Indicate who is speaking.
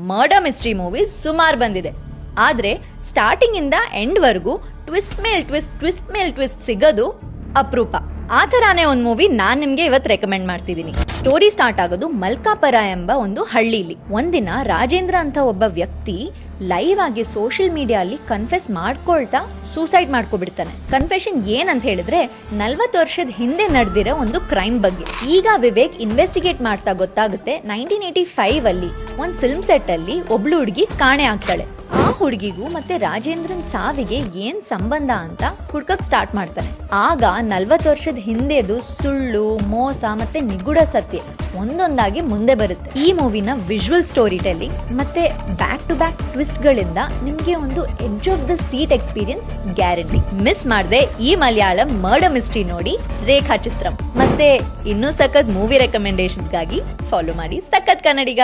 Speaker 1: Murder mystery movie ಸುಮಾರು ಬಂದಿದೆ. ಆದ್ರೆ ಸ್ಟಾರ್ಟಿಂಗ್ ಇಂದ ಎಂಡ್ ವರ್ಗೂ ಟ್ವಿಸ್ಟ್ ಮೇಲ್ ಟ್ವಿಸ್ಟ್ ಸಿಗೋದು ಅಪರೂಪ. ಆ ತರಾನೇ ಒಂದು ಮೂವಿ ನಾನ್ ನಿಮ್ಗೆ ಇವತ್ತು ರೆಕಮೆಂಡ್ ಮಾಡ್ತಿದ್ದೀನಿ. ಸ್ಟೋರಿ ಸ್ಟಾರ್ಟ್ ಆಗೋದು ಮಲ್ಕಾಪುರ ಎಂಬ ಒಂದು ಹಳ್ಳಿಲಿ. ಒಂದಿನ ರಾಜೇಂದ್ರ ಅಂತ ಒಬ್ಬ ವ್ಯಕ್ತಿ ಲೈವ್ ಆಗಿ ಸೋಷಿಯಲ್ ಮೀಡಿಯಾ ಅಲ್ಲಿ ಕನ್ಫೆಸ್ ಮಾಡ್ಕೊಳ್ತಾ ಸೂಸೈಡ್ ಮಾಡ್ಕೊಬಿಡ್ತಾನೆ. ಕನ್ಫೆಷನ್ ಏನಂತ ಹೇಳಿದ್ರೆ 40 ವರ್ಷದ ಹಿಂದೆ ನಡೆದಿರೋ ಒಂದು ಕ್ರೈಮ್ ಬಗ್ಗೆ. ಈಗ ವಿವೇಕ್ ಇನ್ವೆಸ್ಟಿಗೇಟ್ ಮಾಡ್ತಾ ಗೊತ್ತಾಗುತ್ತೆ 1985 ಅಲ್ಲಿ ಒಂದು ಫಿಲ್ಮ್ ಸೆಟ್ ಅಲ್ಲಿ ಒಬ್ಳು ಹುಡುಗಿ ಕಾಣೆ ಆಗ್ತಾಳೆ. ಆ ಹುಡುಗಿಗೂ ಮತ್ತೆ ರಾಜೇಂದ್ರನ್ ಸಾವಿಗೆ ಏನ್ ಸಂಬಂಧ ಅಂತ ಹುಡ್ಕಕ್ ಸ್ಟಾರ್ಟ್ ಮಾಡ್ತಾನೆ. ಆಗ 40 ವರ್ಷದ ಹಿಂದೆದು ಸುಳ್ಳು, ಮೋಸ ಮತ್ತೆ ನಿಗೂಢ ಸತ್ಯ ಒಂದೊಂದಾಗಿ ಮುಂದೆ ಬರುತ್ತೆ. ಈ ಮೂವಿನ ವಿಜುವಲ್ ಸ್ಟೋರಿ ಟೆಲ್ಲಿಂಗ್ ಮತ್ತೆ ಬ್ಯಾಕ್ ಟು ಬ್ಯಾಕ್ ಟ್ವಿಸ್ಟ್ ಗಳಿಂದ ನಿಮ್ಗೆ ಒಂದು edge of the seat experience guarantee. Miss ಮಾಡದೆ ಈ ಮಲಯಾಳಂ ಮರ್ಡರ್ ಮಿಸ್ಟ್ರಿ ನೋಡಿ ರೇಖಾ ಚಿತ್ರಂ. ಮತ್ತೆ ಇನ್ನೂ ಸಖತ್ ಮೂವಿ ರೆಕಮೆಂಡೇಶನ್ಸ್ ಗಾಗಿ ಫಾಲೋ ಮಾಡಿ ಸಖತ್ ಕನ್ನಡಿಗ.